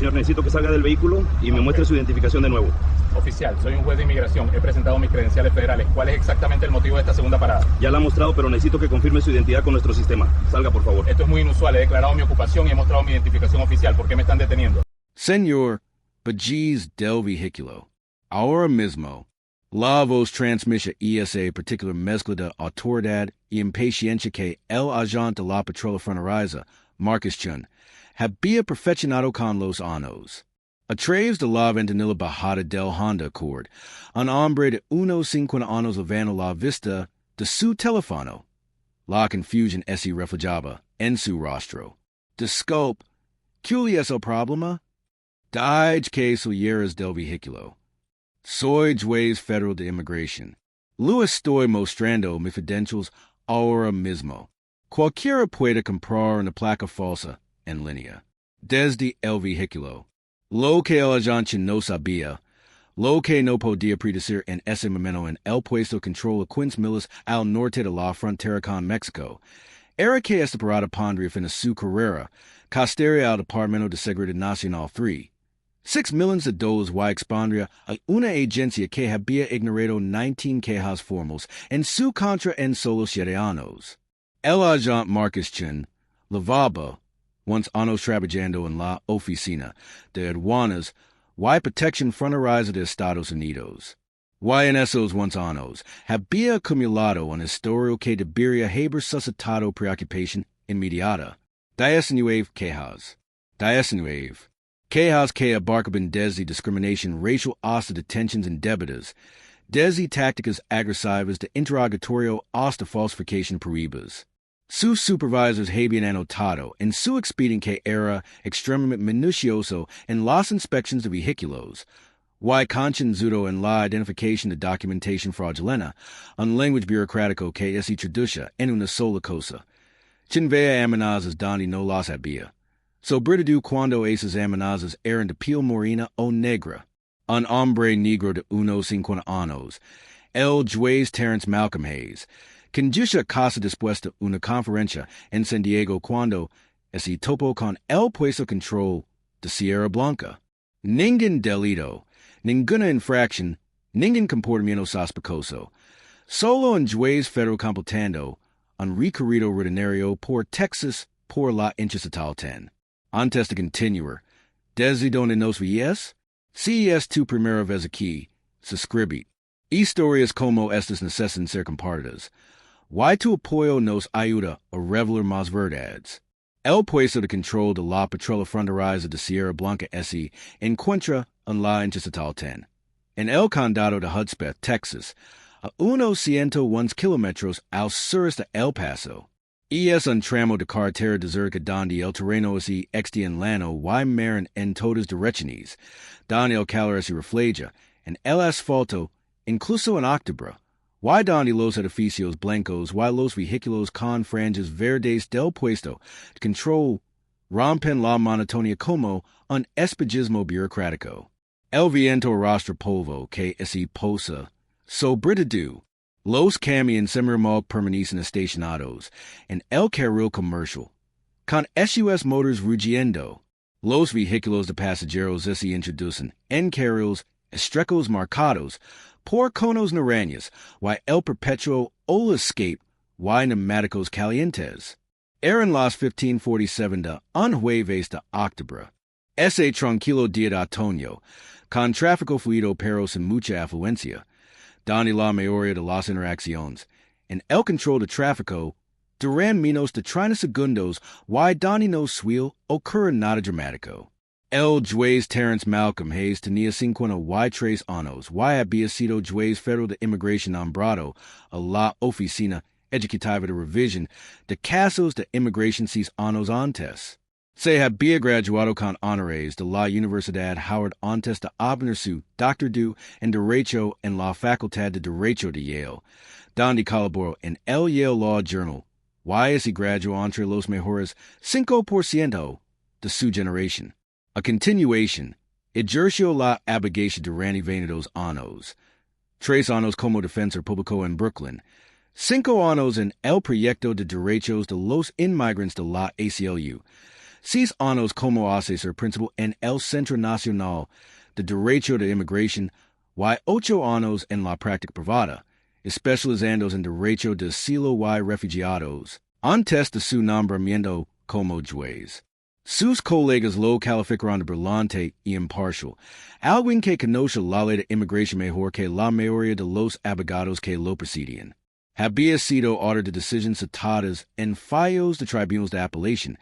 Señor, necesito que salga del vehículo y me muestre su identificación de nuevo. Oficial, soy un juez de inmigración. He presentado mis credenciales federales. ¿Cuál es exactamente el motivo de esta segunda parada? Ya la ha mostrado, pero necesito que confirme su identidad con nuestro sistema. Salga, por favor. Esto es muy inusual. He declarado mi ocupación y he mostrado mi identificación oficial. ¿Por qué me están deteniendo? Senor Bajiz del Vehiculo, ahora mismo, la voz transmite esa particular mezcla de autoridad y impaciencia que el agente de la Patrulla Fronteriza, Marcus Chun, había perfeccionado con los años. A través de la ventanilla bajada del Honda Accord, un hombre de unos 50 años levantó la vista de su teléfono. La confusión se reflejaba en su rostro. Disculpe, ¿cuál es el problema? Dije que salieras del vehículo. Soy juez federal de inmigración. Lo estoy mostrando mis credenciales ahora mismo. Cualquiera puede comprar una placa falsa en línea. Desde el vehículo. Lo que el agente no sabía, lo que no podía predecir en ese momento en el puesto de control a 15 millas al norte de la frontera con México, era que esta parada pondría fin a su carrera, costaría al Departamento de Seguridad Nacional 6 millones de dólares y expondría a una agencia que había ignorado 19 quejas formales en su contra en solo 7 años. El agente Marcus Chun lavaba once años trabajando en la oficina de aduanas y protección fronteriza de Estados Unidos. Y en esos once años había acumulado un historial que debería haber suscitado preocupación inmediata. 19 quejas. 19 quejas que abarcaban desde discriminación racial hasta detenciones indebidas, desde tácticas agresivas de interrogatorio hasta falsificación pruebas. Sus supervisors habían anotado en su expediente que era extremadamente minucioso en las inspecciones de vehículos, y concienzudo en la identificación de documentación fraudulenta, un lenguaje burocrático que se traduce en una sola cosa. Quien vea amenazas donde no las había. Sobre todo cuando esas amenazas eran de piel morena o negra. Un hombre negro de unos 50 años, el juez Terence Malcolm Hayes, conduce casa después de una conferencia en San Diego cuando se topó con el puesto de control de Sierra Blanca. Ningún delito, ninguna infracción, ningún comportamiento sospechoso. Solo un juez federal completando un recorrido rutinario por Texas por la incidente 10. Antes de continuar, desde donde nos ves, si es tu primera vez aquí, suscribid. Historias como estas necesitan ser compartidas. Y tu apoyo nos ayuda a revelar más verdades. El puesto de control de la Patrulla Fronteriza de Sierra Blanca se encuentra en la incidente 10. En el condado de Hudspeth, Texas, a unos 111 kilómetros al sur de El Paso. Y es un tramo de carretera deserta donde el terreno es extendido y marin en todas direcciones, donde el calor se refleja en el asfalto, incluso en octubre, y donde los edificios blancos y los vehículos con franjas verdes del puesto de control rompen la monotonía como un espejismo burocrático. El viento arrastra polvo que se posa sobre todo. Los camiones semi-remolque permanecen estacionados en el carril comercial, con SUS motors rugiendo. Los vehículos de pasajeros se introducen en carriles estrechos marcados por conos naranjas y el perpetuo ola escape y neumáticos calientes. Eran las 15:47 de un jueves de octubre. Ese tranquilo día de otoño, con tráfico fluido pero sin mucha afluencia, donde la mayoría de las interacciones en el control de tráfico duran menos de 30 segundos y donde no suele ocurrir nada dramático. El juez Terence Malcolm Hayes tenía 53 años y había sido juez federal de inmigración nombrado a la oficina ejecutiva de revisión de casos de inmigración 6 años antes. Se había graduado con honores de la Universidad Howard antes de obtener su doctorado en Derecho en la Facultad de Derecho de Yale, donde colaboró en el Yale Law Journal, y se graduó entre los mejores 5% de su generación. A continuación, ejerció la abogacía durante 22 años, 3 años como defensor público en Brooklyn, 5 años en el proyecto de derechos de los inmigrantes de la ACLU, seis años como asesor principal en el Centro Nacional de Derecho de Inmigración y 8 años en la práctica privada, especializando en Derecho de Asilo y Refugiados, antes de su nombramiento como juez. Sus colegas lo calificaron de brillante y imparcial, alguien que conoce la ley de inmigración mejor que la mayoría de los abogados que lo precedían. Había sido autor de decisiones citadas en fallos de tribunales de apelación,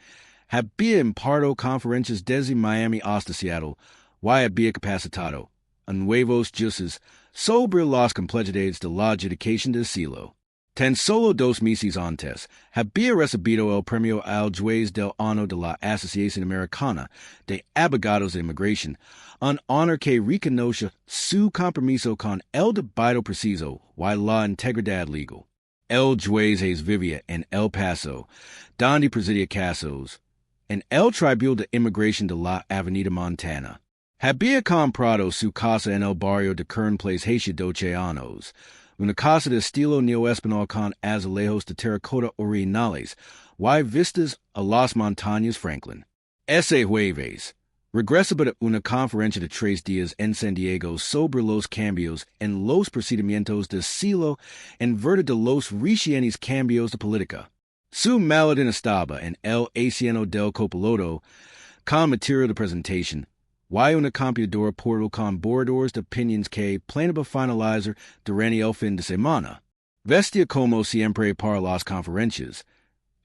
había impartido conferencias desde Miami hasta Seattle, y había capacitado a nuevos jueces sobre las complejidades de la adjudicación de asilo. Tan solo 2 meses antes, había recibido el premio al juez del año de la Asociación Americana de Abogados de Inmigración, un honor que reconoce su compromiso con el debido preciso y la integridad legal. El juez vivía en El Paso, donde presidía casos en el Tribunal de Inmigración de la Avenida Montana. Había comprado su casa en el barrio de Kern Place hace 12 años, una casa de estilo neoespanol con azulejos de terracota originales y vistas a las montañas Franklin. Ese jueves, regresa para una conferencia de 3 días en San Diego sobre los cambios en los procedimientos de asilo en verde de los recientes cambios de política. Su maletín estaba en el asiento del copiloto con material de presentación, y una computadora portátil con borradores de opiniones que planeaba finalizar durante el fin de semana. Vestía como siempre para las conferencias.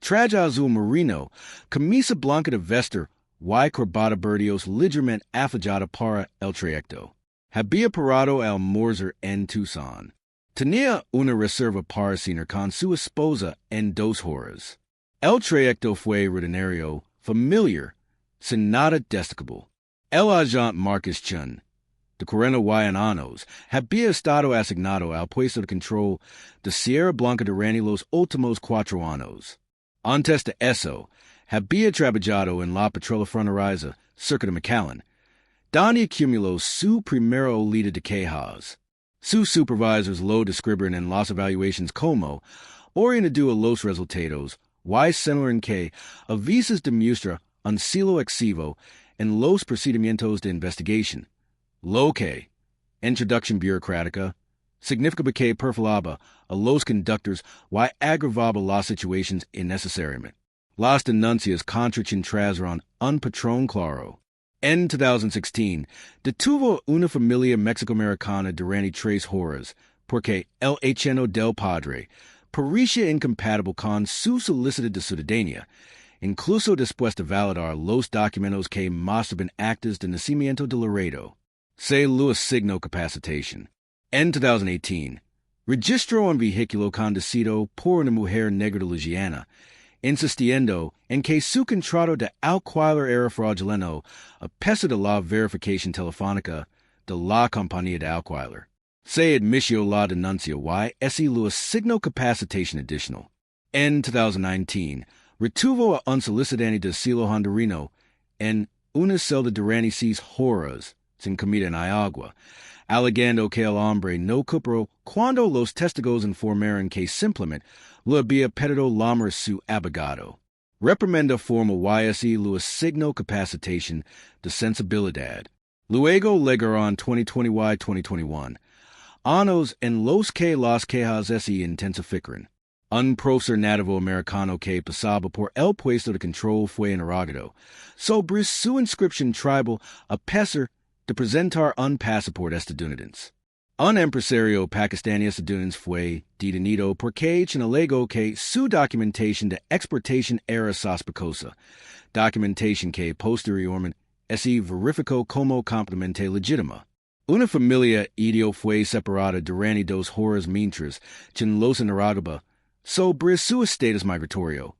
Traje azul marino, camisa blanca de vestir y corbata verdeos ligeramente afillada para el trayecto. Había parado al almorzar en Tucson. Tenía una reserva para cenar con su esposa en 2 horas. El trayecto fue rutinario, familiar, sin nada destacable. El agente Marcus Chun, de 41 años, había estado asignado al puesto de control de Sierra Blanca durante los últimos 4 años. Antes de eso, había trabajado en la Patrulla Fronteriza cerca de McAllen, donde acumuló su primera oleada de quejas. Sus supervisors lo describieron en las evaluaciones como orientado a los resultados y señalaron que a veces demuestra un celo excesivo en los procedimientos de investigación, lo que, introducción burocrática, significaba que perfilaba a los conductores y agravaba las situaciones innecesariamente. Las denuncias contra quien trajeron un patrón claro. En 2016, detuvo una familia mexicoamericana durante 3 horas porque el agente del padre parecía incompatible con su solicitud de ciudadanía, incluso después de validar los documentos que mostraban actas de nacimiento de Laredo. Se lo asignó capacitación. En 2018, registró un vehículo conducido por una mujer negra de Louisiana, insistiendo en que su contrato de alquiler era fraudulento a pesar de la verificación telefónica de la compañía de alquiler. Se admitió la denuncia y se lo asignó capacitación adicional. En 2019, retuvo a un solicitante de asilo hondureño en una celda durante 6 horas, sin comida ni agua, alegando que el hombre no cooperó cuando los testigos informaron que simplemente lo había pedido llamar a su abogado. Reprimenda formal y lo asignó capacitación de sensibilidad. Luego legaron 2020 y 2021, años en los que las quejas se intensificaron. Un prócer nativo americano que pasaba por el puesto de control fue interrogado sobre su inscripción tribal a pesar de presentar un pasaporte estadounidense. Un empresario pakistaní estadounidense fue detenido porque alegó que su documentación de exportación era sospechosa, documentación que posteriormente se verificó como completamente legítima. Una familia india fue separada durante 2 horas mientras quien los interrogaba sobre su estatus migratorio,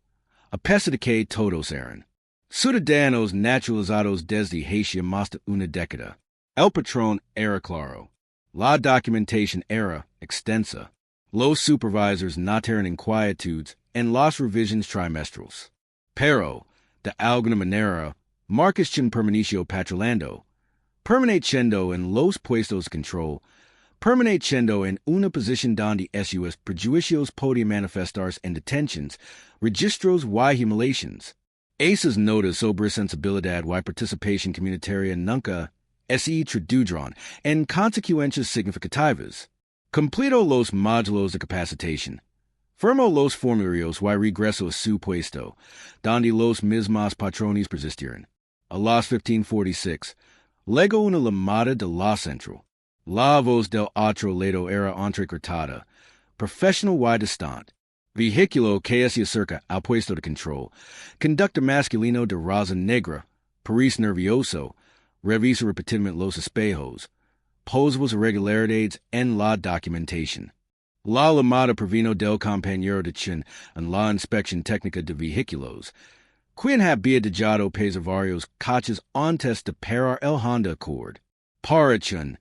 a pesar de que todos eran ciudadanos naturalizados desde hace más de una década. El patrón era claro. La documentación era extensa. Los supervisors notaron inquietudes en las revisiones trimestrales. Pero, de alguna manera, Marcus Chin permaneció patrullando, permaneciendo en los puestos de control, permaneciendo en una posición donde sus prejuicios podían manifestarse en detenciones, registros y humiliaciones. Aces nota sobre sensibilidad y participación comunitaria nunca se tradujeron en consecuencias significativas. Completo los módulos de capacitación. Firmo los formularios y regreso a su puesto, donde los mismos patrones persistieron. A las 1546, lego una llamada de la central. La voz del otro lado era entrecortada. Professional y distante. Vehículo que se acerca al puesto de control. Conductor masculino de raza negra. Paris nervioso. Revisa repetidamente los espejos. Posibles irregularidades en la documentación. La llamada provino del compañero de Chin en la inspección técnica de vehículos. Quien había dejado pasar varios coches antes de parar el Honda Accord. Para Chin.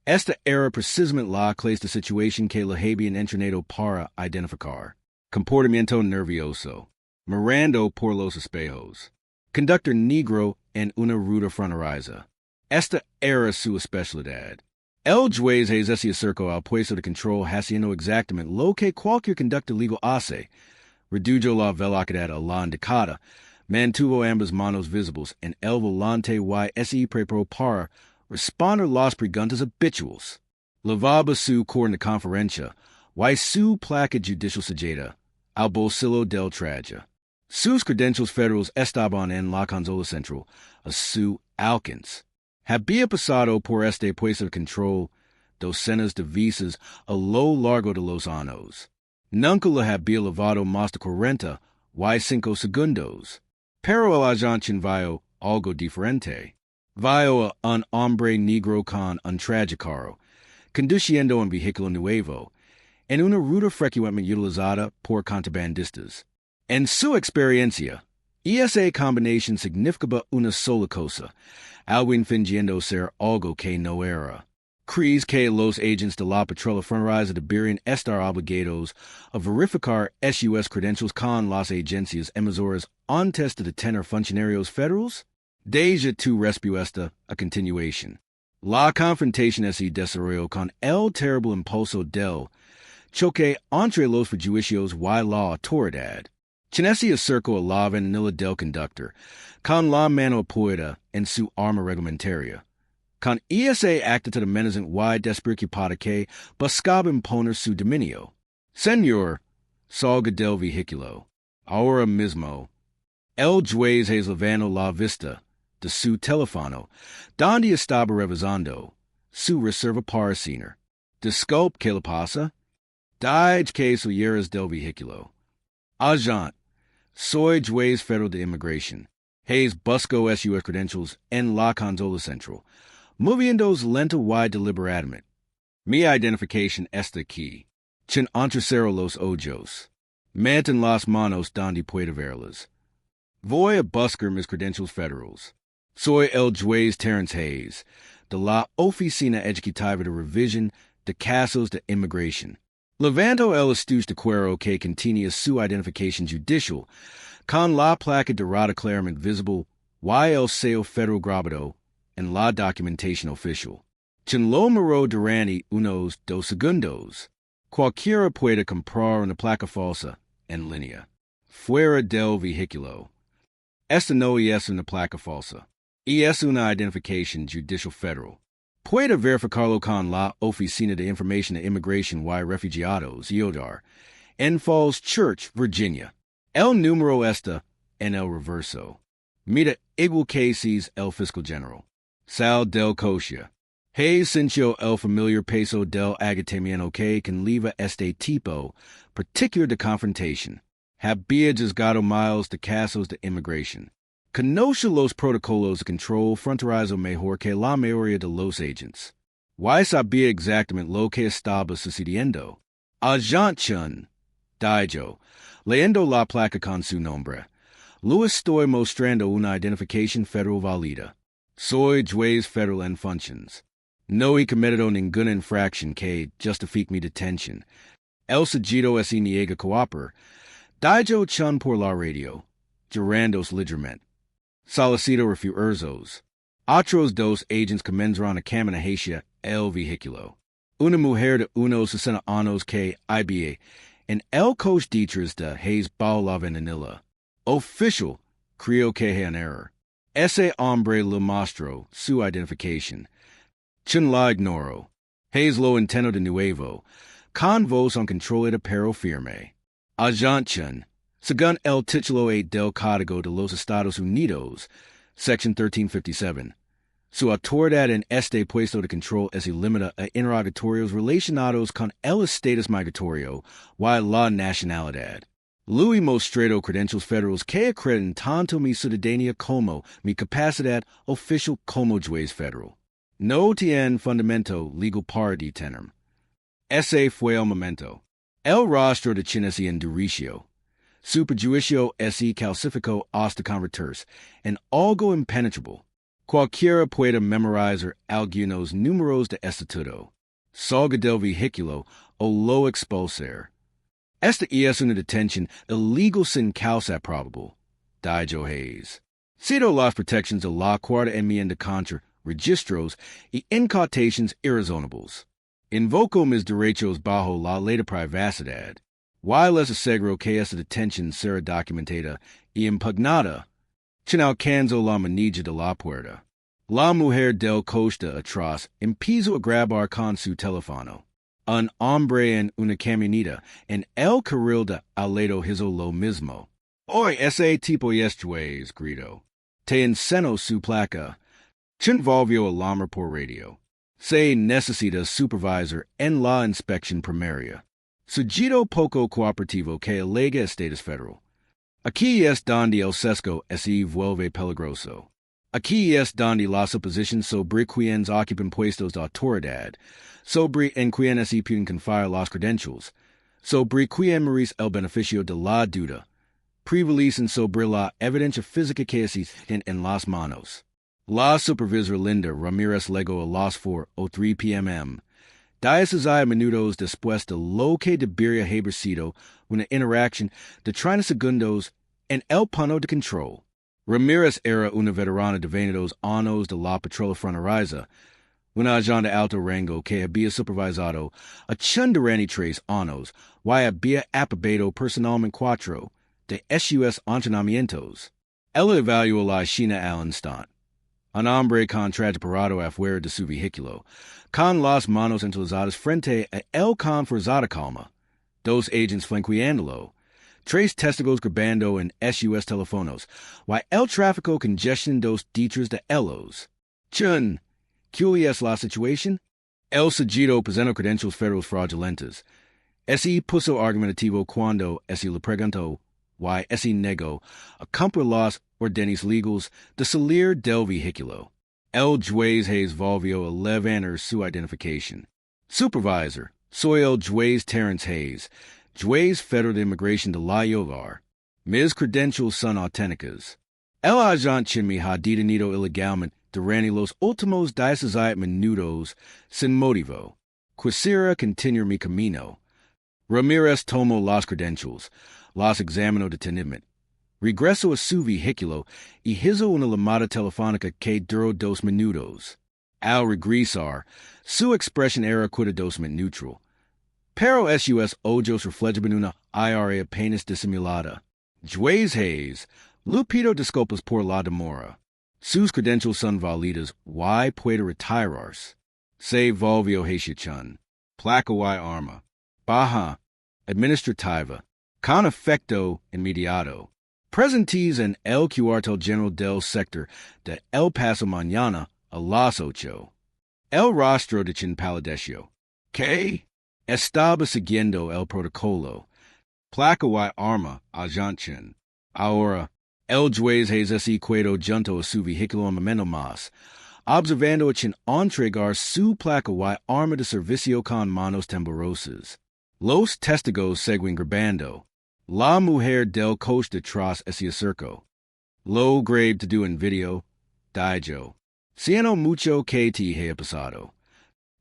Esta era precisamente la clase de situación que le habían entrenado para identificar. Comportamiento nervioso. Mirando por los espejos. Conductor negro en una ruta fronteriza. Esta era su especialidad. El juez se acercó al puesto de control haciendo exactamente lo que cualquier conductor legal hace. Redujo la velocidad a la indicada. Mantuvo ambas manos visibles en el volante y se preparó para responder las preguntas habituales. Lavaba su corona conferencia y su placa judicial sellada al bolsillo del traje. Sus credentials federales estaban en la consola central a su alcance. Había pasado por este puesto de control docenas de veces a lo largo de los años. Nunca le había lavado más de 45 segundos. Pero el agente vio algo diferente. Vio a un hombre negro con un traje caro, conduciendo un vehículo nuevo, en una ruta frecuentemente utilizada por contrabandistas. En su experiencia, esa combinación significaba una sola cosa, algo fingiendo ser algo que no era. ¿Crees que los agentes de la Patrulla Fronteriza deberían estar obligados a verificar sus credentials con las agencias emisoras antes de detener funcionarios federales? Deja tu respuesta a continuación. La confrontación se desarrolló con el terrible impulso del choque entre los prejuicios y la autoridad. Quien se acercó a la ventanilla del conductor, con la mano apoyada en su arma reglamentaria. Con ese acto de amenazamiento y despreocupada que buscaba imponer su dominio. Señor, salga del vehículo. Ahora mismo. El juez levantó la vista de su teléfono, donde estaba revisando su reserva para cenar. Disculpe, ¿qué le pasa? Dije que salieras del vehículo. Agent, soy juez federal de inmigración. Hayes buscó sus credentials en la consola central, moviéndose lento y deliberadamente. Mi identificación está aquí. Chin entrecero los ojos. Meten las manos donde pueda verlas. Voy a buscar mis credentials federales. Soy el juez Terence Hayes, de la Oficina Ejecutiva de Revisión de Casos de Inmigración. Levanto el estuche de cuero que contenía su identificación judicial, con la placa dorada claramente visible y el sello federal grabado en la documentación oficial. Chin lo miró durante unos 2 segundos. Cualquiera puede comprar una placa falsa en línea. Fuera del vehículo. Esta no es una placa falsa. Y es una identificación judicial federal. Puede verificarlo con la Oficina de Información de Inmigración y Refugiados, IODAR, en Falls Church, Virginia. El número está en el reverso. Mira igual que si es el fiscal general. Sal del Cosia. Hayes sintió el familiar peso del agotamiento que conlleva este tipo particular de confrontación. Había juzgado miles de casos de inmigración. Conoce los protocolos de control fronterizo mejor que la mayoría de los agents. Y sabía exactamente lo que estaba sucediendo. Agent Chun, dijo, leyendo la placa con su nombre. Lo estoy mostrando una identificación federal válida. Soy juez federal en funciones. No he cometido ninguna infracción que justifique mi detención. El sujeto se niega a cooperar. Dijo Chun por la radio, generando ligeramente. Solicito refuerzos. Otros 2 agents comenzaron a caminar hacia el vehículo. Una mujer de unos 60 años que había en el coche detrás de Hayes bajo la ventanilla. Oficial, creo que hay un error. Ese hombre lo mostró, su identificación. Chun la ignoro. Hayes lo intento de nuevo. Con voz en control de pero firme. Agent Chun. Según el título 8 del Código de los Estados Unidos, Section 1357. Su autoridad en este puesto de control es limitada a interrogatorios relacionados con el estatus migratorio y la nacionalidad. Lui mostrado credentials federales que acreditan tanto mi ciudadanía como mi capacidad oficial como juez federal. No tiene fundamento legal para detenerme. Ese fue el momento. El rostro de Chin es endurecido. Su prejuicio es calcificó hasta convertirse en algo impenetrable. Cualquiera puede memorizar algunos números de estatuto. Salga del vehículo o lo expulsar. Esta es una detención illegal sin causa probable. Dijo Hayes. Cito las protecciones de la cuarta enmienda contra registros y incautaciones irrazonables. Invoco mis derechos bajo la ley de privacidad. Y les aseguro que esta detención será documentada y impugnada. Chin alcanzó la manilla de la puerta. La mujer del costa atrás empezó a grabar con su teléfono. Un hombre en una camioneta en el carril de al lado hizo lo mismo. Hoy ese tipo es juez, gritó. Te enseño su placa. Chin volvió a llamar por radio. Se necesita supervisor en la inspección primaria. Sujeto poco cooperativo que alega estatus federal. Aquí es donde el sesgo se vuelve peligroso. Aquí es donde la suposición sobre quienes ocupan puestos de autoridad, sobre en quienes se pueden confiar las credentials, sobre quien merece el beneficio de la duda, prevalecen sobre la evidencia física que existe en las manos. La supervisora Linda Ramírez legó a las 4 o 3 p.m. 16 minutos después de lo que debería haber sido una interacción de 30 segundos en el plano de control. Ramírez era una veterana de 22 años de la Patrulla Fronteriza, una agente de alto rango que había supervisado a Chun durante 3 años y había aprobado personalmente 4 de sus entrenamientos. Él evaluó la escena al instante. Un hombre con traje parado afuera de su vehículo, con las manos entrelazadas frente a él con forzada calma. 2 agents flanqueándolo. 3 testigos grabando en sus teléfonos, y el tráfico congestion dos dichos de ellos. Chun, ¿qué es la situación? El sujeto presentó credentials federales fraudulentes. Ese puso argumentativo cuando ese le preguntó, y ese negó, a cumplir las órdenes legales de salir del vehículo. El juez Hayes volvió a levantar su identificación. Supervisor, soy el juez Terrence Hayes, juez federal de inmigración de la Yogar. Mis credentials son auténticas. El agente Chin me ha detenido ilegalmente durante los últimos 16 minutos sin motivo. Quisiera continuar mi camino. Ramírez tomó las credentials, las examinó detenidamente. Regresó a su vehículo y hizo una llamada telefónica que duró 2 minutos. Al regresar, su expresión era cuidadosamente neutral. Pero sus ojos reflejaban una ira apenas disimulada. Juez Hayes, le pido disculpas por la demora. Sus credentials son válidas y puede retirarse. Se volvió hacia Chun. Placa y arma. Baja. Administrativa. Con efecto inmediato. Presentes en el cuartel general del sector de El Paso mañana a las 8. El rostro de Chin palideció. ¿Qué? Estaba siguiendo el protocolo. Placa y arma, agent Chin. Ahora, el juez Hayes se quedó junto a su vehículo un momento más, observando a Chin entregar su placa y arma de servicio con manos temblorosas. Los testigos siguen grabando. La mujer del coche detrás se acercó. Lo grave to do en video, dijo. Siento mucho que te haya pasado.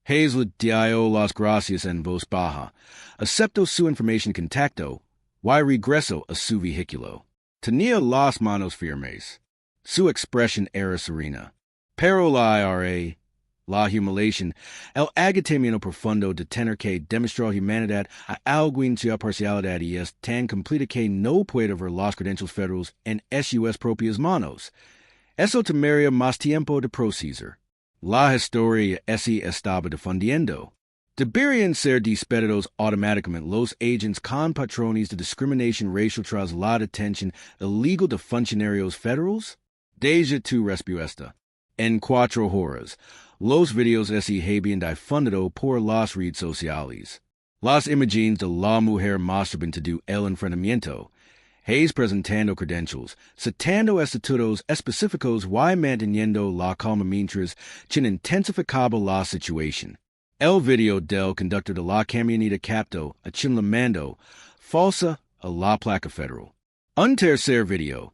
Hayes le dio las gracias en voz baja, aceptó su información contacto, y regresó a su vehículo. Tenía las manos firmes. Su expresión era serena. Pero la IRA, La humiliación, el agotamiento profundo de tener que demostrar humanidad a alguien su parcialidad y es tan completa que no puede ver los credenciales federales en sus propias manos. Eso tomaría más tiempo de procesar. La historia así estaba defendiendo. Deberían ser despedidos automáticamente los agentes con patrones de discriminación racial tras la detención ilegal de funcionarios federales? Deja tu respuesta. En 4 horas, los videos así habían difundido por las redes sociales. Las imágenes de la mujer mostraban todo el enfrentamiento. Hayes presentando credentials, citando estatutos específicos y manteniendo la calma mientras se intensificaba la situación. El video del conductor de la camioneta captó a quien le mandó falsa a la placa federal. Un tercer video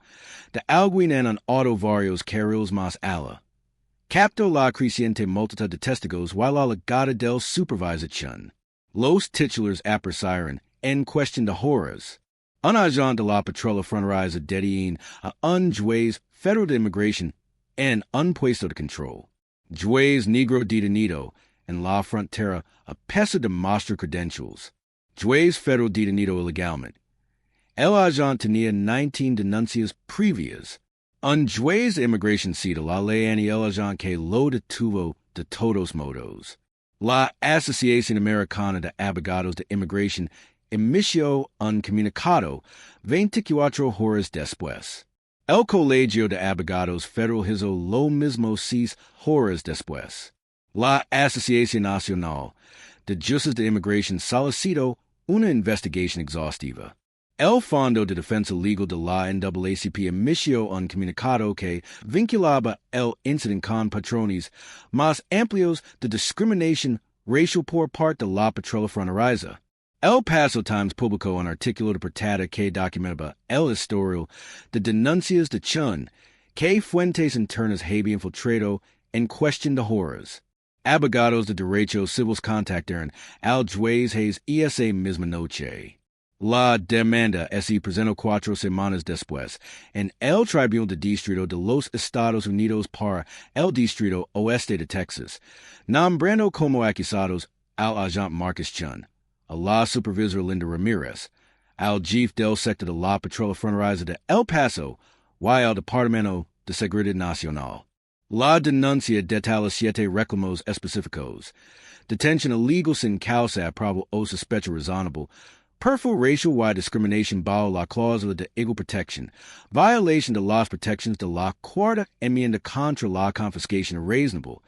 de alguien en un auto varios carriles más ala. Captó la creciente multitud de testigos while la legada del supervisor. Los titulares apresaron en cuestión de horas. Un agente de la Patrulla Fronteriza detiene a un juez federal de inmigración en un puesto de control. Juez negro detenido en la frontera a pesar de mostrar credentials. Juez federal detenido ilegalmente. El agente tenía 19 denuncias previas. Un juez de inmigración cita la ley y el agente que lo detuvo de todos modos. La Asociación Americana de Abogados de Inmigración emitió un comunicado 24 horas después. El Colegio de Abogados Federal hizo lo mismo 6 horas después. La Asociación Nacional de Jueces de Inmigración solicitó una investigación exhaustiva. El Fondo de Defensa Legal de la NAACP emitió un comunicado que vinculaba el incidente con patrones más amplios de discriminación racial por parte de la Patrulla Fronteriza. El Paso Times publicó un artículo de portada que documentaba el historial de denuncias de Chun que fuentes internas habían infiltrado en cuestión de horas. Abogados de derechos civiles contactaron al juez Hayes esa misma noche. La demanda se presentó 4 semanas después en el Tribunal de Distrito de los Estados Unidos para el Distrito Oeste de Texas, nombrando como acusados al agente Marcus Chun, a la supervisora Linda Ramirez, al jefe del sector de la Patrulla Fronteriza de El Paso y al Departamento de Seguridad Nacional. La denuncia detalla 7 reclamos específicos: detención ilegal sin causa probable o sospecha razonable, perfil racial y discriminación bajo la cláusula de igual protección, violación de las protecciones de la cuarta enmienda contra la confiscación reasonable,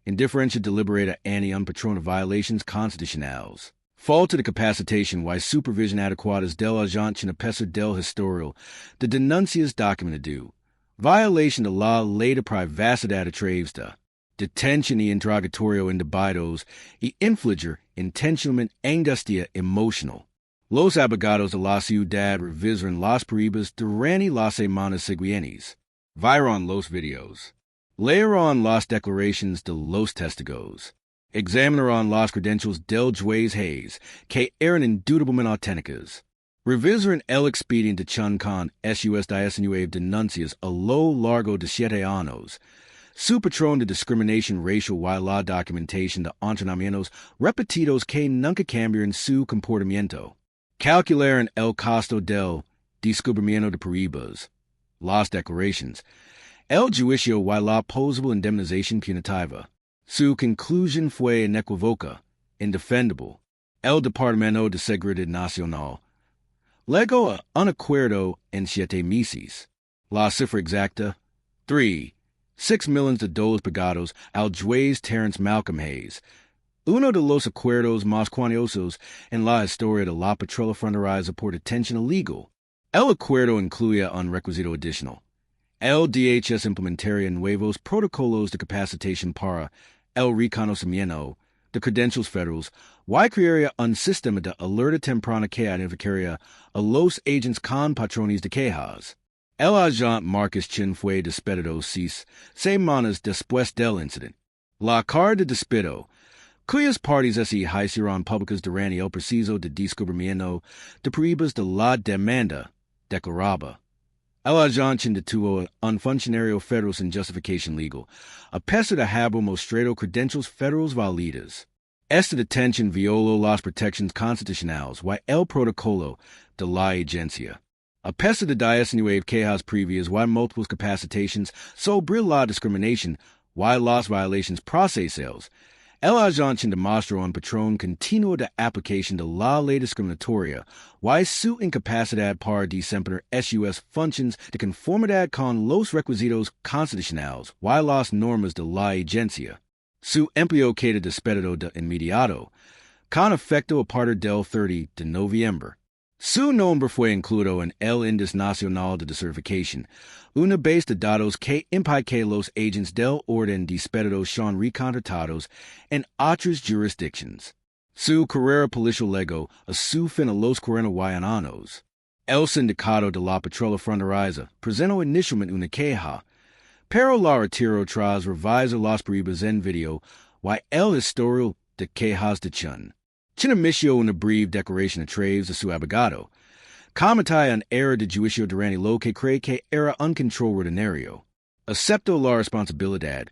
indiferencia deliberada ante un patrón de violaciones constitucionales, falta de capacitación y supervisión adecuadas del agente a pesar del historial de denuncias documentado, violación de la ley de privacidad atrevida, detención y interrogatorio indebidos y infligir intencionalmente angustia emocional. Los abogados de la ciudad revisaron las pruebas durante las semanas siguientes. Vieron los videos. Leyeron las declaraciones de los testigos. Examinaron las credentials del juez Hayes, que eran indudablemente auténticas. Revisaron el expediente Chun con sus 19 denuncias a lo largo de 7 años. Su patrón de discriminación racial y la documentación de entrenamientos repetidos que nunca cambiaron su comportamiento. Calcularon el costo del descubrimiento de pruebas, las declaraciones, el juicio y la posible indemnización punitiva. Su conclusión fue inequívoca, indefendible. El Departamento de Seguridad Nacional llegó a un acuerdo en 7 meses. La cifra exacta: 6 millones de dólares pagados al juez Terrence Malcolm Hayes, uno de los acuerdos más cuantiosos en la historia de la Patrulla Fronteriza por detención ilegal. El acuerdo incluía un requisito adicional. El DHS implementaría nuevos protocolos de capacitación para el reconocimiento de credentials federales y crearía un sistema de alerta temprana que identificaría a los agentes con patrones de quejas. El agente Marcus Chun fue despedido 6 semanas después del incidente. La carta de despido, cuyas partes se hicieron públicas durante el proceso de descubrimiento de pruebas de la demanda, declaraba: El agente detuvo un funcionario federal sin justificación legal, a pesar de haber mostrado credenciales federales válidas. Esta detención violó las protecciones constitucionales y el protocolo de la agencia. A pesar de 19 quejas previas y múltiples capacitaciones sobre la discriminación y las violaciones procesales, el agente demostró un patrón continuo de aplicación de la ley discriminatoria y su incapacidad para desempeñar sus funciones de conformidad con los requisitos constitucionales y las normas de la agencia. Su empleo queda despedido de inmediato, con efecto a partir del 30 de noviembre. Su nombre fue incluido en el Índice Nacional de Desertificación, una base de datos que impide que los agentes del orden despedidos sean recontratados en otras jurisdicciones. Su carrera policial legó a su fin a los 41 años. El sindicato de la Patrulla Fronteriza presentó inicialmente una queja, pero la retiró tras revisar las pruebas en video y el historial de quejas de Chun. Chun emitió una breve declaración a través de su abogado. Cometía un error de juicio durante lo que cree que era un control rutinario. Acepto la responsabilidad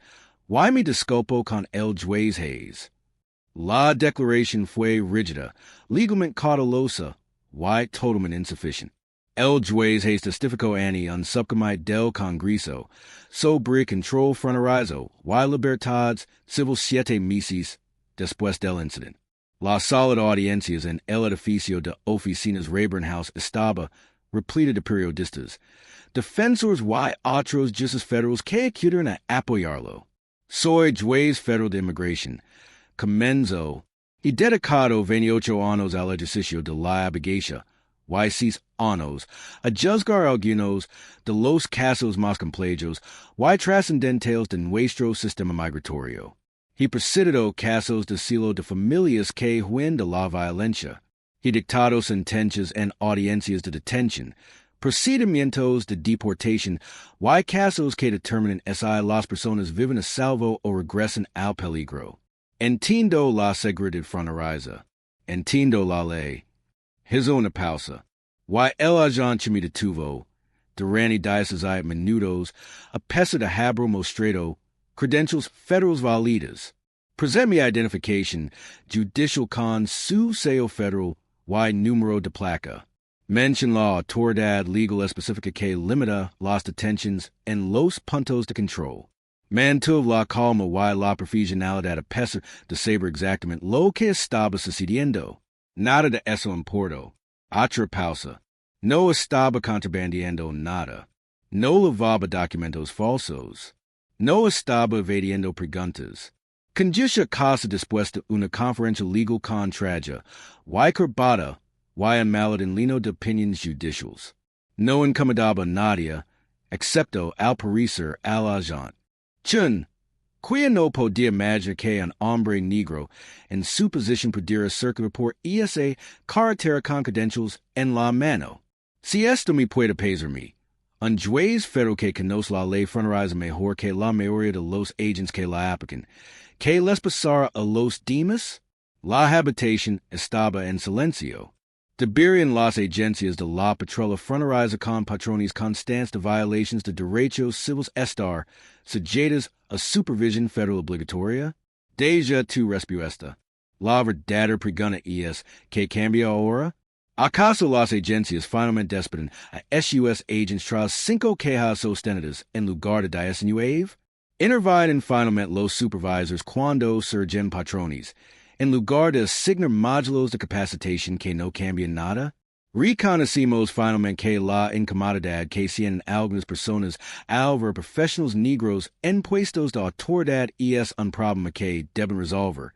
y me disculpo con el juez Hayes. La declaración fue rígida, legalmente cautelosa y totalmente insuficiente. El juez Hayes testificó ante un subcomité del Congreso sobre control fronterizo y libertades civiles 7 meses después del incidente. La sala de audiencias en el edificio de oficinas Rayburn House estaba repleta de periodistas, defensores y otros jueces federales que acudieron a apoyarlo. Soy juez federal de inmigración. Comenzo y dedicado 28 años al ejercicio de la abogacía y 6 años a juzgar algunos de los casos más complejos y trascendentales de nuestro sistema migratorio. He presidido casos de asilo de familias que huyen de la violencia. He dictado sentencias en audiencias de detención, procedimientos de deportación y casos que determinan si las personas viven a salvo o regresan al peligro. Entiendo la seguridad fronteriza. Entiendo la ley. Hizo una pausa. Y el agente me detuvo. Durante 16 minutos, a pesar de haber mostrado credentials federales válidas. Present mi identification judicial con su sello federal y número de placa. Mention la autoridad legal específica que limita las detenciones en los puntos de control. Mantuvo la calma y la profesionalidad a pesar de saber exactamente lo que estaba sucediendo. Nada de eso importó. Otra pausa. No estaba contrabandeando nada. No lavaba documentos falsos. No estaba evadiendo preguntas. Conduce casa después de una conferencia legal con traja, y corbata, y un mallet en lino de opinions judicials. No incomodaba a nadie, excepto al parecer al agente. Chun, quien no podía imaginar que un hombre negro en su posición pudiera circular por esa carretera con credentials en la mano. Si esto me puede pesar mí, un juez federal que conoce la ley fronteriza mejor que la mayoría de los agentes que la aplican, que les pasara a los demás, la habitación estaba en silencio. Deberían las agencias de la Patrulla Fronteriza con patrones constantes de violaciones de derechos civiles estar sujetas a supervisión federal obligatoria? Deja tu respuesta. La verdadera pregunta es, ¿qué cambia ahora? ¿Acaso las agencias finalmente despiden a SUS agents tras 5 quejas sostenidas en lugar de 19? Intervienen finalmente los supervisors cuando surgen patrones, en lugar de asignar módulos de capacitación que no cambian nada? Reconocimos finalmente que la incomodidad que sienten algunas personas al ver profesionales negros en puestos de autoridad es un problema que deben resolver,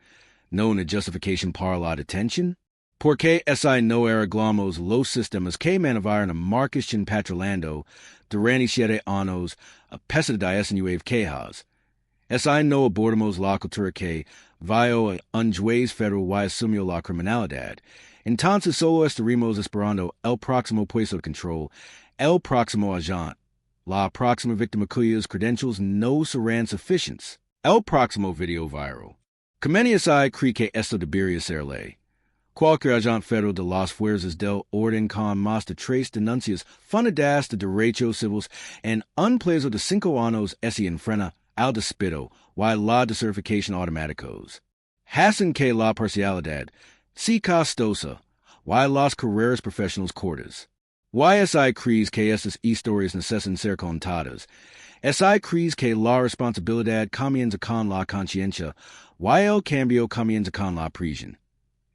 no una justificación para la detención? Porque si no arreglamos los sistemas que mantienen a marcación patrullando durante 7 años a pesar de 19 quejas, si no abordamos la cultura que violó a un juez federal y asumió la criminalidad, entonces solo estaremos esperando el próximo puesto de control, el próximo agente, la próxima víctima cuyas credentials no serán suficientes, el próximo video viral. Comencé cree que esto debería ser ley. Cualquier agente federal de las fuerzas del orden con más de tres denuncias fundadas de derechos civiles en un plazo de 5 años se enfrenta al despido y la desertificación automáticos. Hacen que la parcialidad sea costosa y las carreras profesionales cortas. Y crees que estas historias necesitan ser contadas. Crees que la responsabilidad comienza con la conciencia y el cambio comienza con la prisión.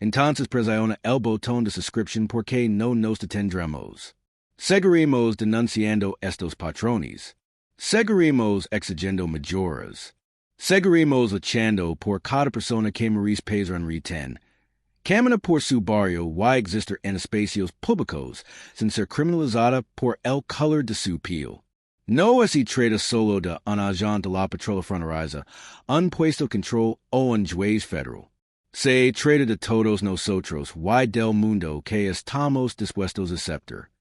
Entonces presiona el botón de suscripción porque no nos detendremos. Seguiremos denunciando estos patrones. Seguiremos exigiendo mejoras. Seguiremos luchando por cada persona que merece pezón retén. Camina por su barrio y existir en espacios públicos sin ser criminalizada por el color de su piel. No se trata solo de un agente de la Patrulla Fronteriza, un puesto de control o un juez federal. Se trata de todos nosotros y del mundo que estamos dispuestos a aceptar.